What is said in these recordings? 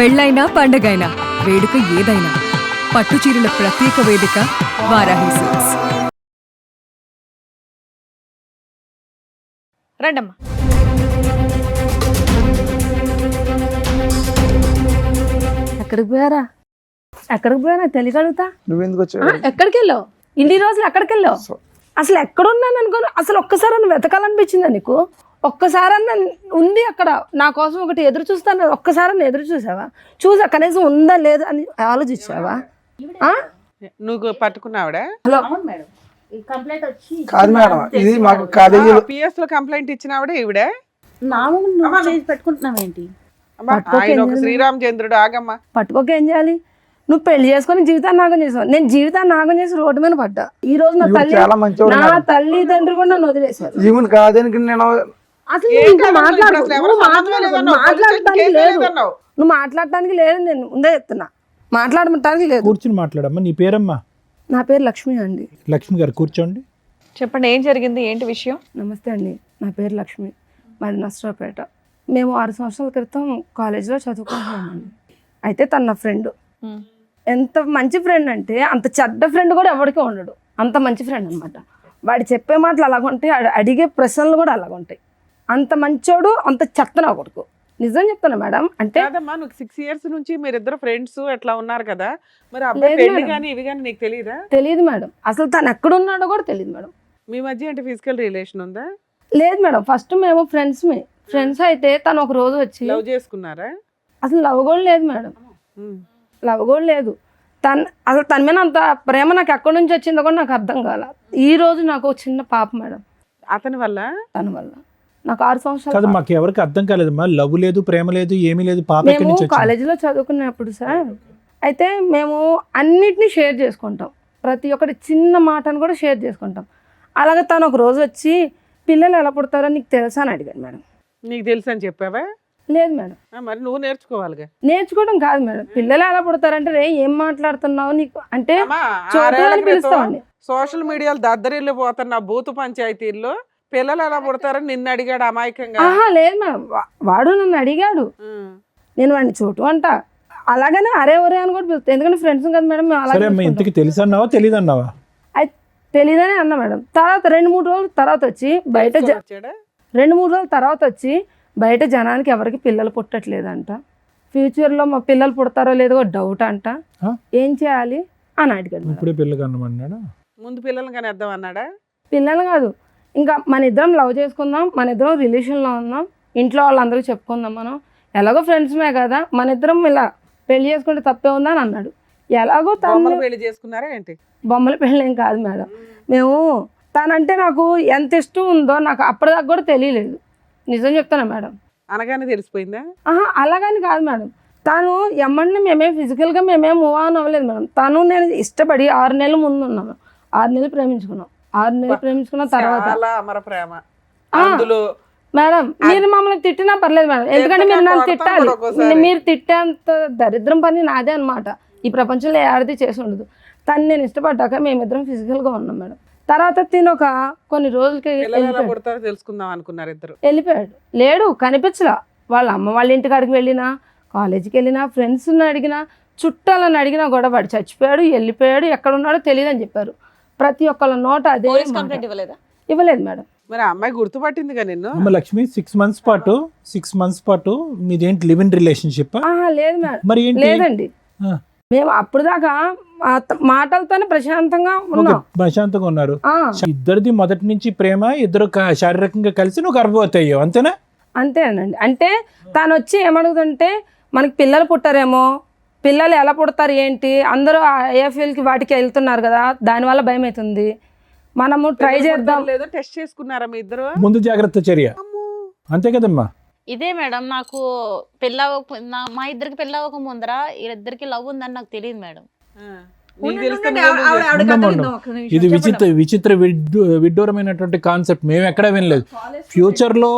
పెళ్ళైనా పండగైనా వేడుక ఏదైనా పట్టుచీరల ప్రత్యేక వేదిక వారాహి సిల్క్స్. రండమ్మా. ఎక్కడికి పోయారా? ఎక్కడికి పోయారా తెలియగలుగుతా? నువ్వెందుకు వచ్చావు? ఎక్కడికి వెళ్ళావు? ఇన్ని రోజులు ఎక్కడికి వెళ్ళావు? అసలు ఎక్కడున్నాను అనుకో. అసలు ఒక్కసారి వెతకాలనిపించిందా నీకు? ఒక్కసారన్నా ఉంది అక్కడ నా కోసం ఒకటి ఎదురు చూస్తాను. ఒక్కసారన్నా ఎదురు చూసావా? చూసా కనీసం ఉందా లేదా అని ఆలోచించావా? నువ్వు పట్టుకున్నావిడ? హలో కాదు మేడం, ఇది మాకు కాలేజీ పిఎస్ లో కంప్లైంట్ ఇచ్చినావిడ ఈవిడ? పెట్టుకుంటున్నావేంటి? ఆయన ఒక శ్రీరామచంద్రుడు. ఆగమ్మా, పట్టుకోక ఏం చేయాలి? నువ్వు పెళ్లి చేసుకొని జీవితాన్ని నాగం చేసావు. నేను జీవితాన్ని నాగం చేసి రోడ్డు మీద పడ్డా. ఈ రోజు నా తల్లిదండ్రులు కూడా నన్ను వదిలేశారు. జీవన్ కాదని నేను అసలు నువ్వు ఇంకా మాట్లాడటానికి లేదు. నువ్వు మాట్లాడటానికి లేదు. నేను ముందే చెప్తున్నా, మాట్లాడటానికి లేదు. కూర్చుని మాట్లాడమ్మా. నీ పేరమ్మా? నా పేరు లక్ష్మి అండి. లక్ష్మి గారు కూర్చోండి. చెప్పండి, ఏం జరిగింది, ఏంటి విషయం? నమస్తే అండి, నా పేరు లక్ష్మి, మాది నర్సరావుపేట. మేము 6 సంవత్సరాల క్రితం కాలేజీలో చదువుకుంటున్నామండి. అయితే తన నా ఫ్రెండ్. ఎంత మంచి ఫ్రెండ్ అంటే అంత చెడ్డ ఫ్రెండ్ కూడా ఎవరికి ఉండడు. అంత మంచి ఫ్రెండ్ అనమాట. వాడు చెప్పే మాటలు అలాగుంటాయి, అడిగే ప్రశ్నలు కూడా అలాగుంటాయి. అంత మంచోడు, అంత చెత్త నా కొడుకు. నిజం చెప్తాను మేడం. అంటే నువ్వు 6 years నుంచి మీరిద్దరు ఫ్రెండ్స్ ఎట్లా ఉన్నారు కదా, మరి అబ్బాయి పెళ్లి కానీ ఇవి కానీ నీకు తెలియదా? తెలియదు మేడం. అసలు తను ఎక్కడున్నాడో కూడా తెలియదు మేడం. మీ మధ్య అంటే ఫిజికల్ రిలేషన్ ఉందా? లేదు మేడం. ఫస్ట్ మేము ఫ్రెండ్స్ అయితే తను ఒక రోజు వచ్చి లవ్ చేసుకున్నారా? అసలు లవ్ కూడా లేదు మేడం. లవ్ కూడా లేదు. అసలు తన మీద అంత ప్రేమ నాకు ఎక్కడి నుంచి వచ్చిందో కూడా నాకు అర్థం కాల. ఈ రోజు నాకు ఒక చిన్న పాప మేడం. అతని వల్ల? తన వల్ల నాకు 6 సంవత్సరాలు. కాదు, మాకు ఎవరికి అర్థం కాలేదమ్మా. లవ్ లేదు, ప్రేమ లేదు, ఏమీ లేదు. పాప మేము కాలేజీలో చదువుకున్నప్పుడు సార్, అయితే మేము అన్నిటినీ షేర్ చేసుకుంటాం. ప్రతి ఒక్కటి చిన్న మాటను కూడా షేర్ చేసుకుంటాం. అలాగే తను ఒక రోజు వచ్చి పిల్లలు ఎలా పుడతారో నీకు తెలుసా అని అడిగాడు మేడం. నీకు తెలుసు అని చెప్పావా? లేదు మేడం. మరి నువ్వు నేర్చుకోవాలిగా. నేర్చుకోవడం కాదు మేడం, పిల్లలు ఎలా పుడతారంటే రే ఏం మాట్లాడుతున్నావు నీకు అంటే చోటు పిలుస్తామండి. సోషల్ మీడియాలో దద్దరిల్లు పోతున్న బూతు పంచాయతీల్లో పిల్లలు ఎలా పుడతారని నిన్ను అడిగాడు అమాయకంగా? లేదు మేడం, వాడు నన్ను అడిగాడు. నేను వాడిని చోటు అంట. అలాగనే అరే ఒరే అని కూడా పిలుస్తాను, ఎందుకంటే ఫ్రెండ్స్ కదా మేడం. ఇంతకి తెలుసు అన్నావా తెలీదు అన్నావా? తెలీదని అన్నా మేడం. తర్వాత 2-3 రోజుల తర్వాత వచ్చి బయట 2-3 రోజుల తర్వాత వచ్చి బయట జనానికి ఎవరికి పిల్లలు పుట్టట్లేదంట. ఫ్యూచర్లో మా పిల్లలు పుడతారో లేదో డౌట్ అంట. ఏం చేయాలి అని అడిగాడు. ఇప్పుడే పిల్లలు కనమన్నాడా? ముందు పిల్లలు కానీ వద్దాం అన్నాడా? పిల్లలు కాదు, ఇంకా మన ఇద్దరం లవ్ చేసుకుందాం, మన ఇద్దరం రిలేషన్లో ఉందాం, ఇంట్లో వాళ్ళందరికీ చెప్పుకుందాం, మనం ఎలాగో ఫ్రెండ్స్మే కదా, మన ఇద్దరం ఇలా పెళ్లి చేసుకుంటే తప్పే ఉందా అని అన్నాడు. ఎలాగో తను పెళ్లి చేసుకున్నారా ఏంటి? బొమ్మల పెళ్ళి ఏం కాదు మేడం. మేము తనంటే నాకు ఎంత ఇష్టం ఉందో నాకు అప్పటిదాకా కూడా తెలియలేదు. నిజం చెప్తాను మేడం. అనగానే తెలిసిపోయిందా? అలాగని కాదు మేడం. తను ఎమ్మడిని మేమేం ఫిజికల్గా మేమేం మూవ్ ఆన్ అవ్వలేదు మేడం. తను నేను ఇష్టపడి 6 నెలల ముందు ఉన్నాము. 6 నెలలు ప్రేమించుకున్నాం. 6 నెలలు ప్రేమించుకున్న తర్వాత మేడం మీరు మమ్మల్ని తిట్టినా పర్లేదు మేడం, ఎందుకంటే మీరు నన్ను తిట్టాలి. మీరు తిట్టేంత దరిద్రం పని నాదే అనమాట. ఈ ప్రపంచంలో ఏడాది చేసి ఉండదు. తను నేను ఇష్టపడ్డాక మేమిద్దరం ఫిజికల్గా ఉన్నాం మేడం. తర్వాత తిని ఒక కొన్ని రోజులకి తెలుసుకుందాం అనుకున్నారు ఇద్దరు. వెళ్ళిపోయాడు. లేడు, కనిపించలా. వాళ్ళ అమ్మ వాళ్ళ ఇంటికాడికి వెళ్ళినా, కాలేజీకి వెళ్ళినా, ఫ్రెండ్స్ని అడిగినా, చుట్టాలని అడిగినా కూడా వాడు చచ్చిపోయాడు, వెళ్ళిపోయాడు, ఎక్కడ ఉన్నాడో తెలియదు అని చెప్పారు. ప్రతి ఒక్కళ్ళ నోట అదే. ఇవ్వలేదు మేడం. మరి అమ్మాయి గుర్తుపట్టిందిగా నిన్ను. లక్ష్మి 6 months పాటు మీదేంటి లివ్ ఇన్ రిలేషన్షిప్? లేదు మేడం. మరి లేదండి, మేము అప్పుడు దాకా మాటలతోనే ప్రశాంతంగా ఉన్నారు. ఇద్దరిది మొదటి నుంచి ప్రేమ, ఇద్దరు శారీరకంగా కలిసి నువ్వు గర్భవతి అయ్యావు, అంతేనా? అంతేనండి. అంటే తను వచ్చి ఏమడుగుతుంటే మనకి పిల్లలు పుట్టారేమో, పిల్లలు ఎలా పుడతారు ఏంటి, అందరూ ఐఎఫ్ఎల్కి వాటికి వెళ్తున్నారు కదా, దానివల్ల భయం అవుతుంది, మనము ట్రై చేద్దాం. లేదో టెస్ట్ చేసుకున్నారా మీ ఇద్దరు? ముందు జాగ్రత్త చర్య, అంతే కదమ్మా. ఇదే మేడం, నాకు మా ఇద్దరికి పెళ్ళవక ముందర వీళ్ళిద్దరికి లవ్ ఉందని నాకు తెలియదు మేడం. ఇది విచిత్ర విడ్డూరమైనటువంటి కాన్సెప్ట్. మేము ఎక్కడా వినలేదు. ఫ్యూచర్లో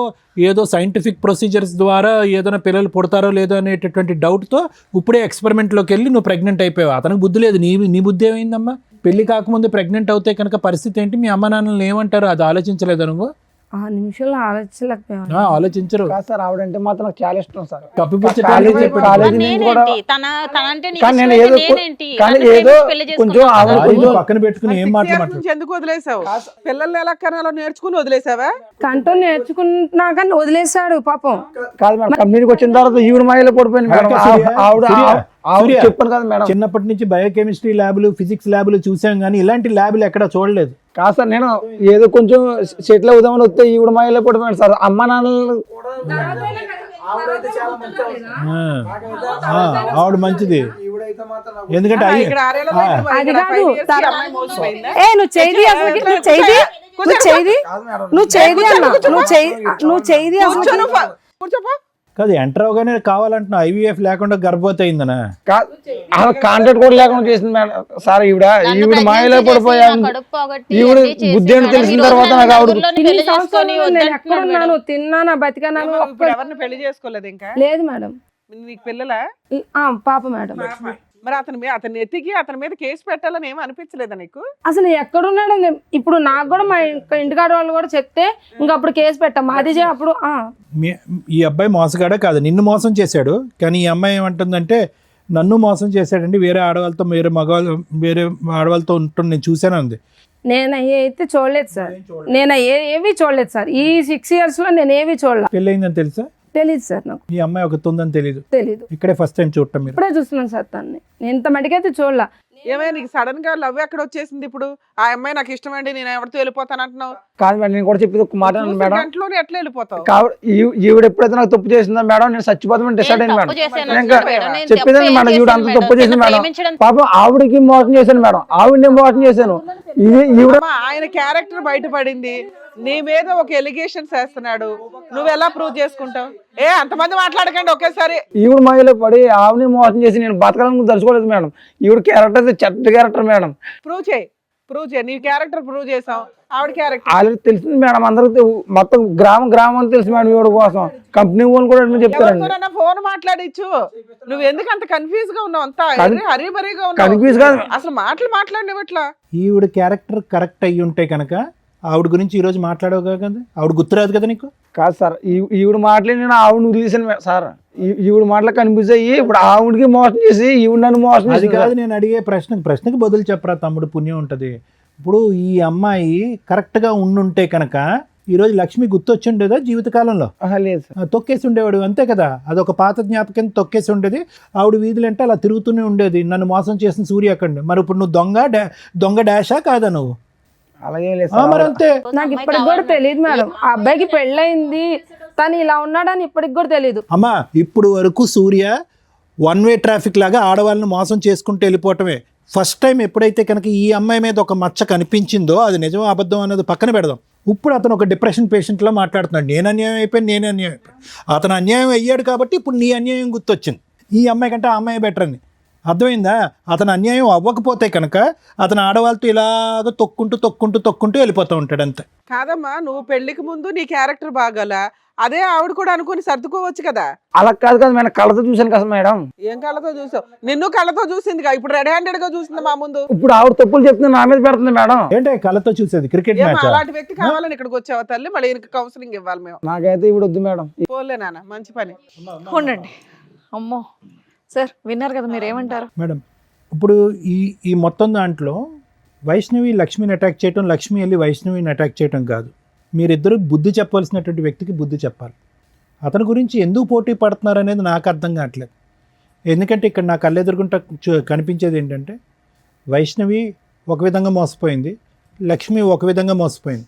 ఏదో సైంటిఫిక్ ప్రొసీజర్స్ ద్వారా ఏదైనా పిల్లలు పుడతారో లేదో అనేటటువంటి డౌట్తో ఇప్పుడే ఎక్స్పెరిమెంట్లోకి వెళ్ళి నువ్వు ప్రెగ్నెంట్ అయిపోయావు. అతనికి బుద్ధి లేదు, నీ బుద్ధి ఏమైందమ్మా? పెళ్లి కాకముందు ప్రెగ్నెంట్ అవుతే కనుక పరిస్థితి ఏంటి? మీ అమ్మ నాన్నలు ఏమంటారు? అది ఆలోచించలేదు నువ్వు? ఆ నిమిషంలో ఆలోచించలేకపోయాను. ఆలోచించరు. కాదు సార్, ఆవిడంటే మాత్రం నాకు చాలా ఇష్టం సార్. కప్పిపుచ్చటానికి కాలేజీ నుంచి కూడా తనంటే నీకు కానీ నేను ఇష్టమైతే ఏదో నేనేంటి? కానీ నన్ను ఏదో ప్రేమించి పెళ్లి కొంచెం చేసుకున్నావు. ఆవిడ భార్యని కొంచెం పక్కన పెట్టుకుని ఏం 6 years మాట్లాడమాట నుంచి ఎందుకు వదిలేసావు? పిల్లల్ని ఎలా కనాలో నేర్చుకుని వదిలేసావా? కంటూ నేర్చుకున్నా కానీ వదిలేశాడు పాపం. కాదు మేడం, కంపెనీకి వచ్చిన తర్వాత ఈవిడ మాయలో పడిపోయింది మేడం. ఆవిడ చెప్పాను కదా మేడం. చిన్నప్పటి నుంచి బయోకెమిస్ట్రీ ల్యాబులు, ఫిజిక్స్ ల్యాబులు చూసాం కానీ ఇలాంటి ల్యాబులు ఎక్కడ చూడలేదు. కాదు సార్, నేను ఏదో కొంచెం సెటిల్ అవుదామని వస్తే ఈవిడ మాయలో పడిపోయాను సార్. అమ్మ నాన్నలు ఆవిడ మంచిది, ఎందుకంటే ఇక్కడ 6 ఏళ్ల బయట మరి అది ఇక్కడ కాదు 5 years ఈ అమ్మాయి మోసపోయిందా? నువ్వు చేయి అసలుకి, నువ్వు చేయి నువ్వు చేయి నువ్వు చేయి అన్న, నువ్వు చేయి అసలు. కూర్చోపో. కాదు ఎంటర్ అవగానే కావాలంటున్నా ఐవీఎఫ్ లేకుండా గర్భవతి అయిందనా? కాంట్రాక్ట్ కూడా లేకుండా చేసింది మేడం సార్. ఈవిడ మాయలో పడిపోయాను. ఈవిడ బుద్ధి ఏంటో తెలిసిన తర్వాత నాకు ఆవిడ ఇన్ని సంవత్సరాలు నేను ఎక్కడున్నాను, తిన్నానా, బతికానాను? ఇప్పుడు ఎవరిని పెళ్లి చేసుకోలేదు ఇంకా? లేదు మేడం. నీకు పిల్లలా? పాప మేడం. మరి అతన్ని ఎత్తికి అతని మీద కేసు పెట్టాలని ఏమీ అనిపించలేదా నీకు? అసలు ఎక్కడున్నాడు? ఇప్పుడు నాకు కూడా మా ఇంటికాడ వాళ్ళు కూడా చెప్తే ఇంకా అప్పుడు కేసు పెట్టాం. మాది అప్పుడు ఈ అబ్బాయి మోసగాడే కాదు, నిన్ను మోసం చేశాడు. కానీ ఈ అమ్మాయి ఏమంటుందంటే నన్ను మోసం చేశాడండి, వేరే ఆడవాళ్ళతో వేరే ఆడవాళ్ళతో ఉంటుంది, నేను చూశాను అంది. నేను అయితే చూడలేదు సార్. నేను ఏవి చూడలేదు సార్. ఈ 6 years లో నేను ఏవి చూడలేదు. పెళ్ళయిందని తెలుసా? తెలీదు సార్ నాకు. ఈ అమ్మాయి ఒకటి ఉందని తెలీదు? తెలీదు. ఇక్కడే ఫస్ట్ టైం చూడటం మీరు? ఇప్పుడే చూస్తున్నాను సార్ తన్ని. నేను ఇంత మటుకైతే చూడలా. ఏమైనా నీకు సడన్ గా లవ్ ఎక్కడ వచ్చేసింది? ఇప్పుడు ఆ అమ్మాయి నాకు ఇష్టమండి, నేను ఎవరితో వెళ్ళిపోతాను అంటున్నావు. కాదు మేడం, నేను కూడా చెప్పేది ఒక మాట మేడం. గంటలోనే ఎట్లా వెళ్ళిపోతావు? ఈవిడ ఎప్పుడైతే నాకు తప్పు చేసిందా మేడం, నేను చచ్చిపోతామని డిసైడ్ అయ్యాను మేడం. చెప్పేదండి మేడం, ఈవిడ అంత తప్పు చేసింది మేడం. పాపం ఆవిడకి మోసం చేశాను మేడం, ఆవిడని మోసం చేశాను. ఈవిడ ఆయన క్యారెక్టర్ బయటపడింది, నీ మీద ఒక ఎలిగేషన్స్ వేస్తున్నాడు, నువ్వు ఎలా ప్రూవ్ చేసుకుంటావు? అంతమంది మాట్లాడకండి ఒకేసారి. ఈవిడ మాయలో పడి ఆవిడని మోసం చేసి నేను బతకాలని తలుచుకోలేదు మేడం. ఈవిడ క్యారెక్టర్ చెడ్డ క్యారెక్టర్ మేడం. ప్రూవ్ చేయి. నీ క్యారెక్టర్ ప్రూవ్ చేసాం, ఆవిడ క్యారెక్టర్ ఆల్రెడీ తెలిసింది మేడం. అందరికి మొత్తం గ్రామం తెలుసు మేడం ఈవిడ కోసం. కంపెనీ వాళ్ళు కూడా చెప్తారండి. ఫోన్ మాట్లాడిచ్చు. నువ్వు ఎందుకు అంత కన్ఫ్యూజ్ గా ఉన్నావు? అంతా హరిబరిగా కన్ఫ్యూజ్ ఉన్నావు, కాదు అసలు మాట్లాడినట్లా. ఈవిడ క్యారెక్టర్ కరెక్ట్ అయ్యి ఉంటే కనుక ఆవిడ గురించి ఈ రోజు మాట్లాడవు కదా, ఆవిడ గుర్తురాదు కదా నీకు? కాదు సార్, ఈవిడ మాటలు నేను ఆవిడ వదిలేసాను సార్. ఈవిడ మాటలు కనిపిస్తే ఇప్పుడు ఆవిడకి మోసం చేసి ఈవిడ నన్ను మోసం అది చేసి కాదు నేను అడిగే ప్రశ్నకి బదులు చెప్పరా తమ్ముడు, పుణ్యం ఉంటుంది. ఇప్పుడు ఈ అమ్మాయి కరెక్ట్గా ఉండుంటే కనుక ఈరోజు లక్ష్మి గుర్తొచ్చి ఉండేదా జీవితకాలంలో? లేదు సార్, తొక్కేసి ఉండేవాడు అంతే కదా. అదొక పాత జ్ఞాపకం, తొక్కేసి ఉండేది. ఆవిడ వీధులంటే అలా తిరుగుతూనే ఉండేది, నన్ను మోసం చేసిన సూర్యకండి. మరి ఇప్పుడు నువ్వు దొంగ డాషా కాదా నువ్వు? అలాగే లేదు మరి అంతే. నాకు ఇప్పటికి కూడా తెలియదు మేడం. ఆ అబ్బాయికి పెళ్ళయింది, తను ఇలా ఉన్నాడని ఇప్పటికి కూడా తెలియదు. అమ్మా ఇప్పుడు వరకు సూర్య 1-way ట్రాఫిక్ లాగా ఆడవాళ్ళని మోసం చేసుకుంటూ వెళ్ళిపోవటమే. ఫస్ట్ టైం ఎప్పుడైతే కనుక ఈ అమ్మాయి మీద ఒక మచ్చ కనిపించిందో, అది నిజం అబద్ధం అన్నది పక్కన పెడదాం. ఇప్పుడు అతను ఒక డిప్రెషన్ పేషెంట్లో మాట్లాడుతున్నాడు, నేను అన్యాయం అయిపోయాను. అతను అన్యాయం అయ్యాడు కాబట్టి ఇప్పుడు నీ అన్యాయం గుర్తొచ్చింది. ఈ అమ్మాయి కంటే ఆ అమ్మాయి బెటర్ అని అర్థమైందా? అతను అన్యాయం అవ్వకపోతే కనుక అతను ఆడవాళ్ళతో ఇలాగ తొక్కుంటూ వెళ్ళిపోతూ ఉంటాడు అంతే. కాదమ్మా, నువ్వు పెళ్లికి ముందు నీ క్యారెక్టర్ బాగాలా, అదే ఆవిడ కూడా అనుకుని సర్దుకోవచ్చు కదా. అలా కాదు కదా మేడం, కళ్ళతో చూశాను కదా మేడం. ఏం కళ్ళతో చూసావు? నిన్ను కళ్ళతో చూసింది, ఇప్పుడు రెడ్ హ్యాండెడ్ గా చూసింది మా ముందు. ఇప్పుడు ఆవిడ తప్పులు చెప్తుంది నా మీద పెడుతుంది మేడం. ఏంటి కళ్ళతో చూసేది? Cricket match? అలాంటి వ్యక్తి కావాలని ఇక్కడికి వచ్చావా తల్లి? మళ్ళీ కౌన్సిలింగ్ ఇవ్వాలి మేము. నాకైతే ఇప్పుడు వద్దు మేడం. పోలే నాన్న, మంచి పని. ఉండండి. అమ్మో సార్, విన్నారు కదా, మీరు ఏమంటారు? మేడం ఇప్పుడు ఈ మొత్తం దాంట్లో వైష్ణవి లక్ష్మిని అటాక్ చేయటం, లక్ష్మి వెళ్ళి వైష్ణవిని అటాక్ చేయటం కాదు. మీరిద్దరూ బుద్ధి చెప్పవలసినటువంటి వ్యక్తికి బుద్ధి చెప్పాలి. అతని గురించి ఎందుకు పోటీ పడుతున్నారు అనేది నాకు అర్థం కావట్లేదు. ఎందుకంటే ఇక్కడ నా కళ్ళెదురుగుంట కనిపించేది ఏంటంటే వైష్ణవి ఒక విధంగా మోసపోయింది, లక్ష్మి ఒక విధంగా మోసపోయింది.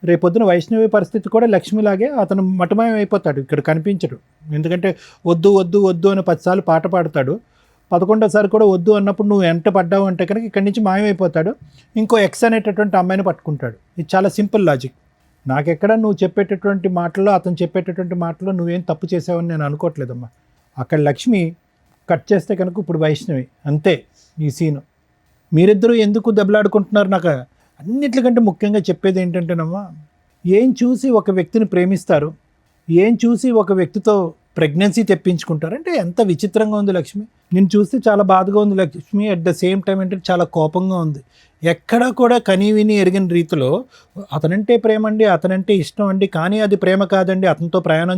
రేపొద్దున వైష్ణవి పరిస్థితి కూడా లక్ష్మిలాగే అతను మటమయం అయిపోతాడు, ఇక్కడ కనిపించడు. ఎందుకంటే వద్దు వద్దు వద్దు అని 10 సార్లు పాట పాడతాడు, 11వ కూడా వద్దు అన్నప్పుడు నువ్వు ఎంట పడ్డావు అంటే కనుక ఇక్కడి నుంచి మాయమైపోతాడు, ఇంకో ఎక్స్ అనేటటువంటి అమ్మాయిని పట్టుకుంటాడు. ఇది చాలా సింపుల్ లాజిక్. నాకెక్కడ నువ్వు చెప్పేటటువంటి మాటల్లో, అతను చెప్పేటటువంటి మాటల్లో నువ్వేం తప్పు చేసావని నేను అనుకోవట్లేదమ్మా. అక్కడ లక్ష్మి కట్ చేస్తే కనుక ఇప్పుడు వైష్ణవి, అంతే ఈ సీను. మీరిద్దరూ ఎందుకు దెబ్బలాడుకుంటున్నారు? నాకు అన్నిటికంటే ముఖ్యంగా చెప్పేది ఏంటంటేనమ్మా, ఏం చూసి ఒక వ్యక్తిని ప్రేమిస్తారు, ఏం చూసి ఒక వ్యక్తితో ప్రెగ్నెన్సీ తెప్పించుకుంటారు అంటే ఎంత విచిత్రంగా ఉంది లక్ష్మి. నేను చూస్తే చాలా బాధగా ఉంది Lakshmi. At the same time అంటే చాలా కోపంగా ఉంది. ఎక్కడా కూడా కనీవిని ఎరిగిన రీతిలో అతనంటే ప్రేమ అండి, అతనంటే ఇష్టం అండి, కానీ అది ప్రేమ కాదండి, అతనితో ప్రయాణం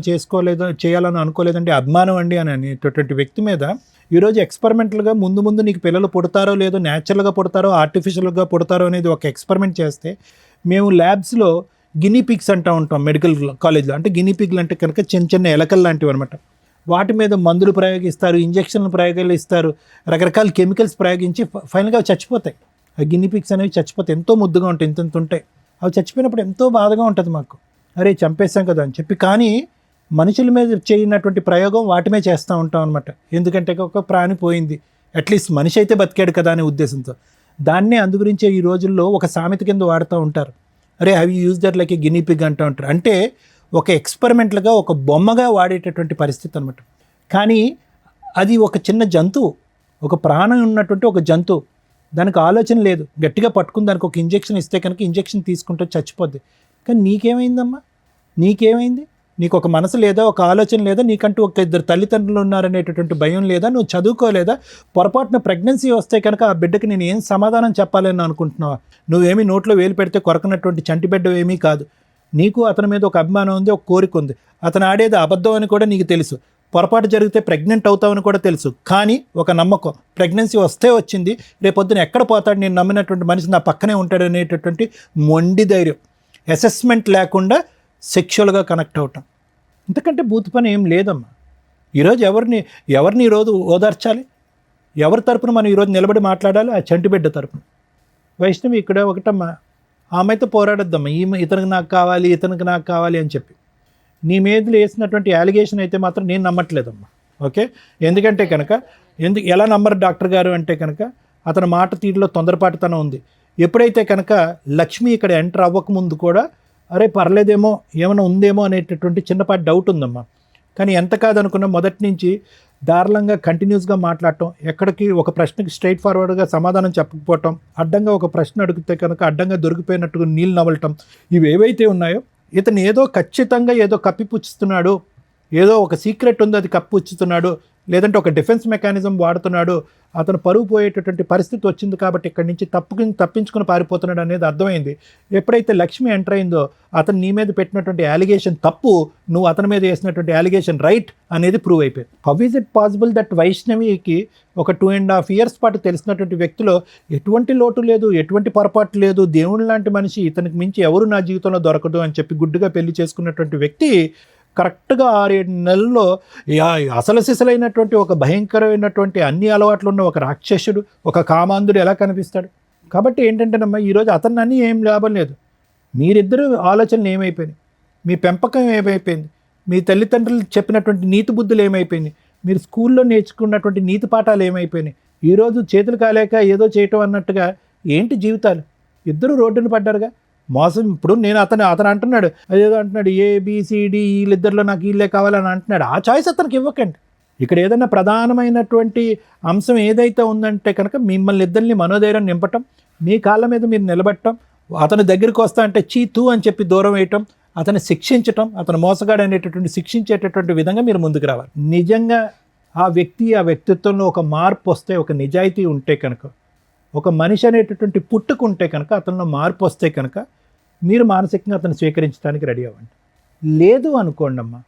చేయాలని అనుకోలేదండి, అభిమానం అండి అని అనేటటువంటి వ్యక్తి మీద ఈరోజు ఎక్స్పెరిమెంటల్గా ముందు నీకు పిల్లలు పుడతారో లేదో, న్యాచురల్గా పుడతారో ఆర్టిఫిషియల్గా పుడతారో అనేది ఒక ఎక్స్పెరిమెంట్ చేస్తే మేము ల్యాబ్స్లో గినీ పిగ్స్ అంటూ ఉంటాం మెడికల్ కాలేజ్లో. అంటే గినీ పిగ్లు అంటే కనుక చిన్న ఎలకలు లాంటివి అనమాట. వాటి మీద మందులు ప్రయోగిస్తారు, ఇంజక్షన్లు ప్రయోగాలు ఇస్తారు, రకరకాల కెమికల్స్ ప్రయోగించి ఫైనల్గా అవి చచ్చిపోతాయి. ఆ గినీ పిగ్స్ అనేవి చచ్చిపోతాయి. ఎంతో ముద్దుగా ఉంటాయి, ఇంత ఉంటాయి. అవి చచ్చిపోయినప్పుడు ఎంతో బాధగా ఉంటుంది మాకు, అరే చంపేస్తాం కదా అని చెప్పి. కానీ మనుషుల మీద చేయనటువంటి ప్రయోగం వాటి మీద చేస్తూ ఉంటాం అనమాట. ఎందుకంటే ఒక ప్రాణి పోయింది, అట్లీస్ట్ మనిషి అయితే బతికాడు కదా అనే ఉద్దేశంతో. దాన్నే అందు గురించే ఈ రోజుల్లో ఒక సామెత కింద వాడుతూ ఉంటారు, అరే have you use that like a guinea pig అంటూ ఉంటారు. అంటే ఒక ఎక్స్పెరిమెంట్లుగా ఒక బొమ్మగా వాడేటటువంటి పరిస్థితి అనమాట. కానీ అది ఒక చిన్న జంతువు, ఒక ప్రాణం ఉన్నటువంటి ఒక జంతువు, దానికి ఆలోచన లేదు. గట్టిగా పట్టుకుని దానికి ఒక ఇంజెక్షన్ ఇస్తే కనుక ఇంజెక్షన్ తీసుకుంటే చచ్చిపోద్ది. కానీ నీకేమైందమ్మా? నీకేమైంది? నీకు ఒక మనసు లేదా, ఒక ఆలోచన లేదా, నీకంటూ ఒక ఇద్దరు తల్లిదండ్రులు ఉన్నారనేటటువంటి భయం లేదా, నువ్వు చదువుకోలేదా? పొరపాటున ప్రెగ్నెన్సీ వస్తే కనుక ఆ బిడ్డకి నేను ఏం సమాధానం చెప్పాలని అనుకుంటున్నావా? నువ్వేమీ నోట్లో వేలు పెడితే కొరకనటువంటి చంటి బిడ్డ ఏమీ కాదు. నీకు అతని మీద ఒక అభిమానం ఉంది, ఒక కోరిక ఉంది. అతను ఆడేది అబద్ధం అని కూడా నీకు తెలుసు, పొరపాటు జరిగితే ప్రెగ్నెంట్ అవుతావని కూడా తెలుసు. కానీ ఒక నమ్మకం, ప్రెగ్నెన్సీ వస్తే వచ్చింది, రేపొద్దున ఎక్కడ పోతాడు, నేను నమ్మినటువంటి మనిషి నా పక్కనే ఉంటాడు అనేటటువంటి మొండి ధైర్యం, అసెస్మెంట్ లేకుండా సెక్షువల్గా కనెక్ట్ అవటం. ఇంతకంటే బూత్ పని ఏం లేదమ్మా. ఈరోజు ఎవరిని ఈరోజు ఓదార్చాలి? ఎవరి తరపున మనం ఈరోజు నిలబడి మాట్లాడాలి? ఆ చంటి బిడ్డ తరపున. వైష్ణవి ఇక్కడ ఒకటమ్మా, ఆమెతో పోరాడొద్దమ్మా, ఇతనికి నాకు కావాలి, ఇతనికి నాకు కావాలి అని చెప్పి. నీ మీద వేసినటువంటి అలిగేషన్ అయితే మాత్రం నేను నమ్మట్లేదమ్మా. ఓకే, ఎందుకంటే కనుక ఎలా నమ్మరు డాక్టర్ గారు అంటే కనుక అతని మాట తీరులో తొందరపాటుతనం ఉంది. ఎప్పుడైతే కనుక లక్ష్మి ఇక్కడ ఎంటర్ అవ్వకముందు కూడా అరే పర్లేదేమో, ఏమైనా ఉందేమో అనేటటువంటి చిన్నపాటి డౌట్ ఉందమ్మా. కానీ ఎంత కాదనుకున్నా మొదటి నుంచి దారుణంగా కంటిన్యూస్గా మాట్లాడటం, ఎక్కడికి ఒక ప్రశ్నకి స్ట్రైట్ ఫార్వర్డ్గా సమాధానం చెప్పకపోవటం, అడ్డంగా ఒక ప్రశ్న అడిగితే కనుక అడ్డంగా దొరికిపోయినట్టుగా నీళ్ళు నవలటం, ఇవి ఏవైతే ఉన్నాయో ఇతను ఏదో ఖచ్చితంగా ఏదో కప్పిపుచ్చుతున్నాడు, ఏదో ఒక సీక్రెట్ ఉంది అది కప్పిపుచ్చుతున్నాడు, లేదంటే ఒక డిఫెన్స్ మెకానిజం వాడుతున్నాడు, అతను పరువు పోయేటటువంటి పరిస్థితి వచ్చింది కాబట్టి ఇక్కడి నుంచి తప్పించుకుని పారిపోతున్నాడు అనేది అర్థమైంది. ఎప్పుడైతే లక్ష్మి ఎంటర్ అయిందో అతను నీ మీద పెట్టినటువంటి అలిగేషన్ తప్పు, నువ్వు అతని మీద వేసినటువంటి అలిగేషన్ రైట్ అనేది ప్రూవ్ అయిపోయింది. How is it possible that వైష్ణవికి ఒక 2.5 years పాటు తెలిసినటువంటి వ్యక్తిలో ఎటువంటి లోటు లేదు, ఎటువంటి పొరపాటు లేదు, దేవుని లాంటి మనిషి, ఇతనికి మించి ఎవరు నా జీవితంలో దొరకదు అని చెప్పి గుడ్డుగా పెళ్లి చేసుకున్నటువంటి వ్యక్తి కరెక్ట్గా 6-7 నెలల్లో అసలు సిసలైనటువంటి ఒక భయంకరమైనటువంటి అన్ని అలవాట్లు ఉన్న ఒక రాక్షసుడు, ఒక కామాంధుడు ఎలా కనిపిస్తాడు? కాబట్టి ఏంటంటేనమ్మా, ఈరోజు అతన్ని అన్నీ ఏం లాభం లేదు. మీరిద్దరూ ఆలోచనలు ఏమైపోయినాయి, మీ పెంపకం ఏమైపోయింది, మీ తల్లిదండ్రులు చెప్పినటువంటి నీతి బుద్ధులు ఏమైపోయినాయి, మీరు స్కూల్లో నేర్చుకున్నటువంటి నీతి పాఠాలు ఏమైపోయినాయి? ఈరోజు చేతులు కాలేక ఏదో చేయటం అన్నట్టుగా ఏంటి జీవితాలు? ఇద్దరు రోడ్డున పడ్డారుగా. మోసం. ఇప్పుడు నేను అతను అంటున్నాడు, అదేదో అంటున్నాడు ABCD వీళ్ళిద్దరిలో నాకు వీళ్ళే కావాలని అంటున్నాడు. ఆ చాయిస్ అతనికి ఇవ్వకండి. ఇక్కడ ఏదైనా ప్రధానమైనటువంటి అంశం ఏదైతే ఉందంటే కనుక మిమ్మల్ని ఇద్దరిని మనోధైర్యం నింపటం, మీ కాళ్ళ మీద మీరు నిలబెట్టడం, అతని దగ్గరికి వస్తా అంటే చీతూ అని చెప్పి దూరం వేయటం, అతన్ని శిక్షించటం, అతను మోసగాడు అనేటటువంటి శిక్షించేటటువంటి విధంగా మీరు ముందుకు రావాలి. నిజంగా ఆ వ్యక్తిత్వంలో ఒక మార్పు వస్తే, ఒక నిజాయితీ ఉంటే కనుక, ఒక మనిషి అనేటటువంటి పుట్టుకుంటే కనుక, అతనిలో మార్పు వస్తే కనుక మీరు మానసికంగా అతను స్వీకరించడానికి రెడీ అవ్వండి. లేదు అనుకోండి అమ్మా,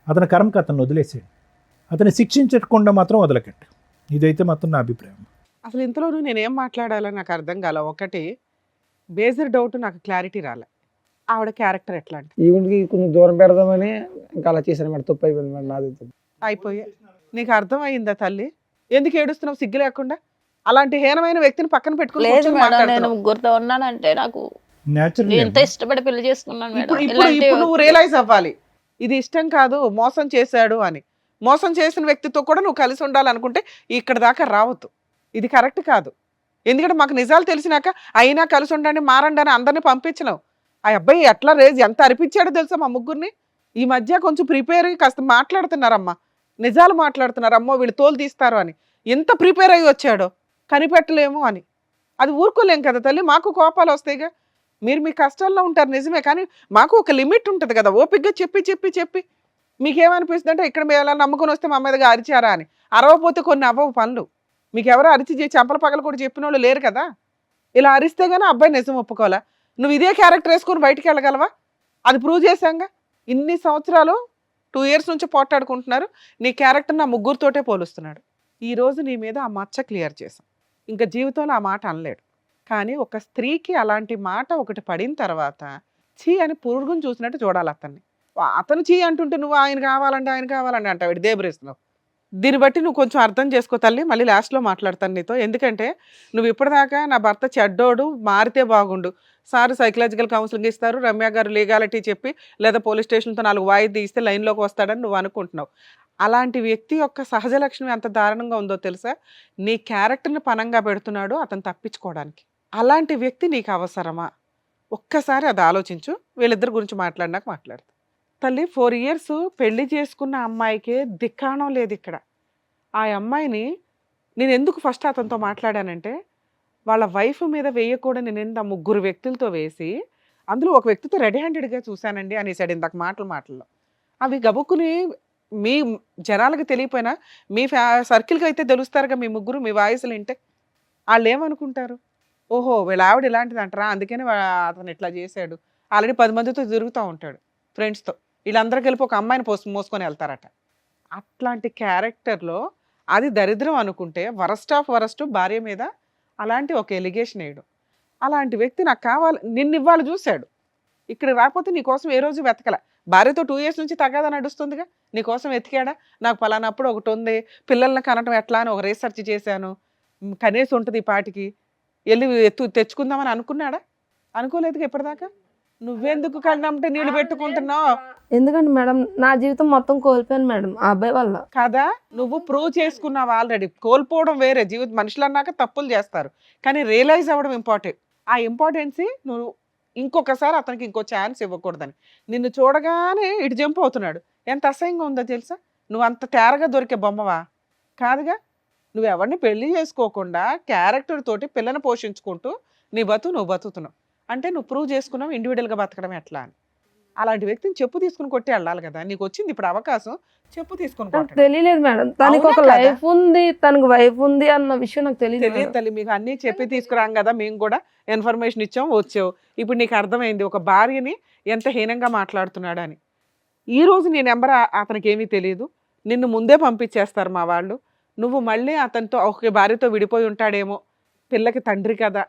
అతని కర్మకు అతను వదిలేసేయండి, అతన్ని శిక్షించకుండా మాత్రం వదలకండి. ఇదైతే మాత్రం నా అభిప్రాయం. అసలు ఇంతలోనూ నేనేం మాట్లాడాలో నాకు అర్థం కాల. ఒకటి బేసిక్ డౌట్, నాకు క్లారిటీ రాలే. ఆవిడ క్యారెక్టర్ ఎట్లా అంటే ఈవిడికి కొంచెం దూరం పెడదామని ఇంకా అలా చేశాను మేడం. తప్పు అయిపోయింది మేడం, నాది. అయిపోయా. నీకు అర్థం అయిందా తల్లి? ఎందుకు ఏడుస్తున్నావు సిగ్గు లేకుండా? అలాంటి హీనమైన వ్యక్తిని పక్కన పెట్టుకుని లేదు కూర్చొని మేడం, నేను మాట్లాడుతున్నావు. ముగ్గురుతో ఉన్నానంటే నాకు న్యాచురల్ ఎంత ఇష్టపడి పెళ్లి చేసుకున్నాను మేడం. ఇప్పుడు నువ్వు రియలైజ్ అవ్వాలి, ఇది ఇష్టం కాదు, మోసం చేశాడు అని. మోసం చేసిన వ్యక్తితో కూడా నువ్వు కలిసి ఉండాలనుకుంటే ఇక్కడ దాకా రావద్దు. ఇది కరెక్ట్ కాదు. ఎందుకంటే మాకు నిజాలు తెలిసినాక అయినా కలిసి ఉండండి, మారండి అని అందరినీ పంపించినావు. ఆ అబ్బాయి ఎట్లా ఎంత అరిపించాడో తెలుసా మా ముగ్గురిని. ఈ మధ్య కొంచెం ప్రిపేర్ అయ్యి కాస్త మాట్లాడుతున్నారమ్మా, నిజాలు మాట్లాడుతున్నారు. అమ్మో వీళ్ళు తోలు తీస్తారు అని ఎంత ప్రిపేర్ అయ్యి వచ్చాడో, కనిపెట్టలేము అని. అది ఊరుకోలేం కదా తల్లి, మాకు కోపాలు వస్తాయిగా. మీరు మీ కష్టాల్లో ఉంటారు నిజమే, కానీ మాకు ఒక లిమిట్ ఉంటుంది కదా. ఓపికగా చెప్పి మీకేమనిపిస్తుంది అంటే ఇక్కడ మీరు ఎలా నమ్ముకొని వస్తే మా మీదగా అరిచారా అని. అరవపోతే కొన్ని అవ్వవు పనులు. మీకు ఎవరో అరిచి చెంపల పగలు కూడా చెప్పిన వాళ్ళు లేరు కదా. ఇలా అరిస్తే గానీ అబ్బాయి నిజం ఒప్పుకోవాలా? నువ్వు ఇదే క్యారెక్టర్ వేసుకొని బయటికి వెళ్ళగలవా? అది ప్రూవ్ చేశాంగా. ఇన్ని సంవత్సరాలు 2 years నుంచి పోట్లాడుకుంటున్నారు. నీ క్యారెక్టర్ నా ముగ్గురితోటే పోలుస్తున్నాడు. ఈ రోజు నీ మీద ఆ మచ్చ క్లియర్ చేశాం. ఇంకా జీవితంలో ఆ మాట అనలేడు. కానీ ఒక స్త్రీకి అలాంటి మాట ఒకటి పడిన తర్వాత చీ అని పురుగుని చూసినట్టు చూడాలి అతన్ని. అతను చీ అంటుంటే నువ్వు ఆయన కావాలంటే అంటావు. ఇటు దేబరేస్తున్నావు. దీన్ని బట్టి నువ్వు కొంచెం అర్థం చేసుకో తల్లి. మళ్ళీ లాస్ట్లో మాట్లాడతాను నీతో. ఎందుకంటే నువ్వు ఇప్పటిదాకా నా భర్త చెడ్డోడు, మారితే బాగుండు, సార్ సైకలాజికల్ కౌన్సిలింగ్ ఇస్తారు, రమ్య గారు లీగాలిటీ చెప్పి లేదా పోలీస్ స్టేషన్తో 4 వాయిదా తీస్తే లైన్లోకి వస్తాడని నువ్వు అనుకుంటున్నావు. అలాంటి వ్యక్తి యొక్క సహజ లక్షణం ఎంత దారుణంగా ఉందో తెలుసా? నీ క్యారెక్టర్ని పనంగా పెడుతున్నాడు అతను తప్పించుకోవడానికి. అలాంటి వ్యక్తి నీకు అవసరమా? ఒక్కసారి అది ఆలోచించు. వీళ్ళిద్దరి గురించి మాట్లాడినాక మాట్లాడతా. తల్లి 4 years పెళ్లి చేసుకున్న అమ్మాయికే దిక్కాణం లేదు ఇక్కడ. ఆ అమ్మాయిని నేను ఎందుకు ఫస్ట్ అతనితో మాట్లాడానంటే, వాళ్ళ వైఫ్ మీద వేయకూడని నింద 3 వ్యక్తులతో వేసి, అందులో ఒక వ్యక్తితో రెడీ హ్యాండెడ్గా చూశానండి అనేసాడు ఇందాక మాటల్లో. అవి గబుక్కుని మీ జనాలకు తెలియపోయినా మీ సర్కిల్కి అయితే తెలుస్తారుగా మీ ముగ్గురు, మీ వాయిస్లు వింటే వాళ్ళు ఏమనుకుంటారు? ఓహో వీళ్ళ ఆవిడ ఇలాంటిది అంటారా, అందుకని అతను ఇట్లా చేశాడు. ఆల్రెడీ 10 మందితో తిరుగుతూ ఉంటాడు ఫ్రెండ్స్తో. వీళ్ళందరూ కలిపి ఒక అమ్మాయిని మోసుకొని వెళ్తారట. అట్లాంటి క్యారెక్టర్లో అది దరిద్రం అనుకుంటే వరస్ట్ ఆఫ్ వరస్ట్ భార్య మీద అలాంటి ఒక ఎలిగేషన్ వేయడం. అలాంటి వ్యక్తి నాకు కావాలి, నిన్ను ఇవాళ చూశాడు, ఇక్కడ రాకపోతే నీకోసం ఏ రోజు వెతకల. భార్యతో 2 years నుంచి తగ్గదా నడుస్తుందిగా, నీకోసం వెతికాడా? నాకు పలానప్పుడు ఒకటి ఉంది, పిల్లల్ని కనటం ఎట్లా అని ఒక రీసెర్చ్ చేశాను, కనీసం ఉంటుంది ఈ పాటికి, వెళ్ళి తెచ్చుకుందామని అనుకున్నాడా? అనుకోలేదుగా ఇప్పటిదాకా. నువ్వెందుకు కళ్ళంటే నీళ్ళు పెట్టుకుంటున్నావు? ఎందుకంటే మేడం నా జీవితం మొత్తం కోల్పోయాను మేడం ఆ అబ్బాయి వల్ల. కదా, నువ్వు ప్రూవ్ చేసుకున్నావు ఆల్రెడీ. కోల్పోవడం వేరే, జీవితం మనుషులు అన్నాక తప్పులు చేస్తారు, కానీ రియలైజ్ అవ్వడం ఇంపార్టెంట్. ఆ ఇంపార్టెన్సీ నువ్వు ఇంకొకసారి అతనికి ఇంకో ఛాన్స్ ఇవ్వకూడదని. నిన్ను చూడగానే ఇటు జంప్ అవుతున్నాడు. ఎంత అసహ్యంగా ఉందో తెలుసా? నువ్వు అంత తేరగా దొరికే బొమ్మవా? కాదుగా. నువ్వు ఎవరిని పెళ్లి చేసుకోకుండా క్యారెక్టర్ తోటి పిల్లని పోషించుకుంటూ నువ్వు బతుకుతున్నావు అంటే నువ్వు ప్రూవ్ చేసుకున్నావు ఇండివిజువల్గా బతకడం ఎట్లా అని. అలాంటి వ్యక్తిని చెప్పు తీసుకుని కొట్టి వెళ్ళాలి కదా. నీకు వచ్చింది ఇప్పుడు అవకాశం, చెప్పు తీసుకుని నాకు కొట్టడం. తెలియలేదు మేడం, తనకి ఒక అవునా కదా? లైఫ్ ఉంది, తనకు వైఫ్ ఉంది అన్న విషయం నాకు తెలియదు. తెలియదు తల్లి, మీకు అన్నీ చెప్పి తీసుకురాం కదా, మేము కూడా ఇన్ఫర్మేషన్ ఇచ్చాం, వచ్చావు. ఇప్పుడు నీకు అర్థమైంది ఒక భార్యని ఎంత హీనంగా మాట్లాడుతున్నాడు అని. ఈ రోజు నీ నెంబర్ అతనికి ఏమీ తెలియదు, నిన్ను ముందే పంపించేస్తారు మా వాళ్ళు. నువ్వు మళ్ళీ అతనితో ఒక భార్యతో విడిపోయి ఉంటాడేమో. పిల్లకి తండ్రి కదా,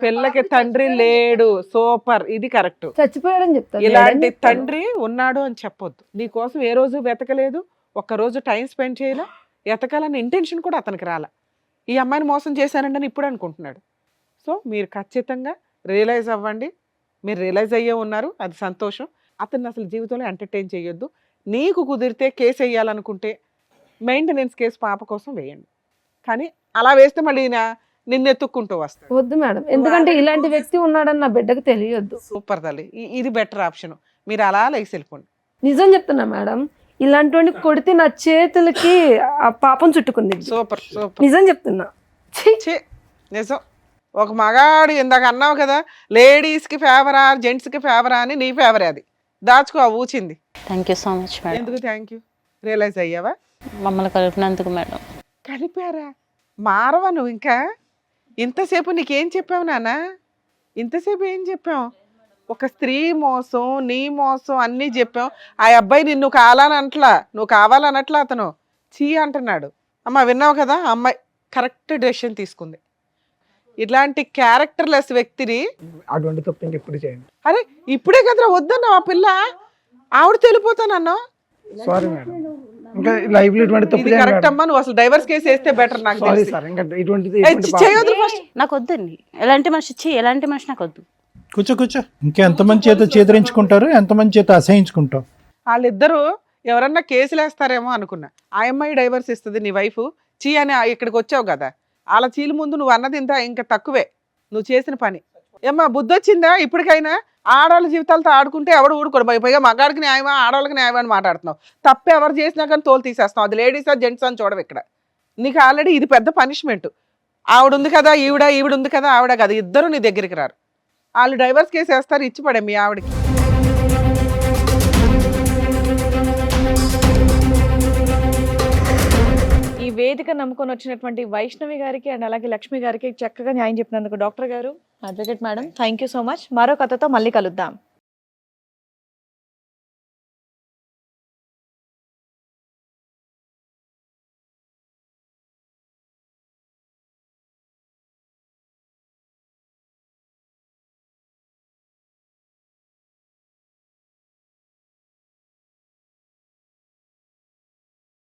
పిల్లకి తండ్రి లేడు. సూపర్, ఇది కరెక్ట్. చచ్చిపోయాడని చెప్తాను. ఇలాంటి తండ్రి ఉన్నాడు అని చెప్పొద్దు. నీకోసం ఏ రోజు వెతకలేదు, ఒక్కరోజు టైం స్పెండ్ చేయలే, ఎతకాలన్న ఇంటెన్షన్ కూడా అతనికి రాల. ఈ అమ్మాయిని మోసం చేశానండి అని ఇప్పుడు అనుకుంటున్నాడు. సో మీరు ఖచ్చితంగా రియలైజ్ అవ్వండి. మీరు రియలైజ్ అయ్యే ఉన్నారు, అది సంతోషం. అతన్ని అసలు జీవితంలో ఎంటర్టైన్ చేయొద్దు. నీకు కుదిరితే కేసు వేయాలనుకుంటే మెయింటెనెన్స్ కేసు పాప కోసం వేయండి, కానీ అలా వేస్తే మళ్ళీ నిన్ను ఎత్తుక్కుంటూ వస్తాడు. వద్దు మేడం, ఎందుకంటే ఇలాంటి వ్యక్తి ఉన్నాడని నా బిడ్డకు తెలియద్దు. సూపర్ తల్లి, ఇది బెటర్ ఆప్షన్. మీరు అలా లేచి వెళ్ళిపోండి. నిజం చెప్తున్నా మేడం, ఇలాంటి కొడితే నా చేతులకి ఆ పాపం చుట్టుకుంది. సూపర్ సూపర్, నిజం చెప్తున్నా. ఛీ! నిజం. ఒక మగాడు ఇందాక అన్నావు కదా, లేడీస్కి ఫేవరా జెంట్స్కి ఫేవరా అని, నీ ఫేవరే అది. దాచుకో ఆ ఊచింది. Thank you so much madam. ఎందుకు థ్యాంక్ యూ? రియలైజ్ అయ్యావా? మమ్మల్ని కలిపినందుకు మేడం. కలిపారా? మారవా నువ్వు ఇంకా? ఇంతసేపు నీకేం చెప్పావు నాన్న? ఇంతసేపు ఏం చెప్పావు? ఒక స్త్రీ మోసం, నీ మోసం అన్నీ చెప్పాం. ఆ అబ్బాయి నిన్ను కావాలనట్లా, నువ్వు కావాలనట్లా, అతను చీ అంటున్నాడు. అమ్మ విన్నావు కదా, అమ్మాయి కరెక్ట్ డెసిషన్ తీసుకుంది. ఇట్లాంటి క్యారెక్టర్లెస్ వ్యక్తిని అటువంటి తప్పు ఇంకెప్పుడు చేయండి. అరే ఇప్పుడే కదరా వద్దన్నా ఆ పిల్ల, ఆవిడ తెలిపోతానన్నా. సారీ మేడం, ఇంకా లైఫ్ లో ఇటువంటి తప్పు ఇది కరెక్ట్ అమ్మా, నువ్వు అసలు డైవర్స్ కేసు వేస్తే బెటర్. నాకు సారీ తెలిసి. సార్, ఇంకా ఇటువంటిది చేయొద్దు ఫస్ట్. నాకు వద్దండి ఎలాంటి మనిషి నాకు వద్దు. కూర్చో. ఇంకెంతమంది చేత చేదరించుకుంటారు, ఎంతమంది చేత అసహించుకుంటావు. వాళ్ళిద్దరూ ఎవరన్నా కేసులు వేస్తారేమో అనుకున్నా. ఆ అమ్మాయి డైవర్స్ ఇస్తుంది, నీ వైఫ్ చీ అని ఇక్కడికి వచ్చావు కదా, వాళ్ళ చీల ముందు నువ్వు అన్నది ఇంకా తక్కువే నువ్వు చేసిన పని. ఏమ్మా బుద్ధి వచ్చిందా ఇప్పటికైనా? ఆడవాళ్ళ జీవితాలతో ఆడుకుంటే ఎవడు ఊడుకోడు. పైగా మగాడికి న్యాయమా ఆడవాళ్ళకి న్యాయమా అని మాట్లాడుతున్నావు. తప్పు ఎవరు చేసినా కానీ తోలు తీసేస్తున్నావు. అది లేడీసా జెంట్స్ అని చూడవు ఇక్కడ. నీకు ఆల్రెడీ ఇది పెద్ద పనిష్మెంట్. ఆవిడ ఉంది కదా ఈవిడ ఉంది కదా ఆవిడ కదా, ఇద్దరు నీ దగ్గరికి రారు. వాళ్ళు డైవర్స్ కేసు వేస్తారు, ఇచ్చి పడే మీ ఆవిడకి. ఈ వేదిక నమ్ముకొని వచ్చినటువంటి వైష్ణవి గారికి అండ్ అలాగే లక్ష్మి గారికి చక్కగా న్యాయం చెప్పినందుకు డాక్టర్ గారు, advocate madam, thank you so much. మరో కథతో మళ్ళీ కలుద్దాం.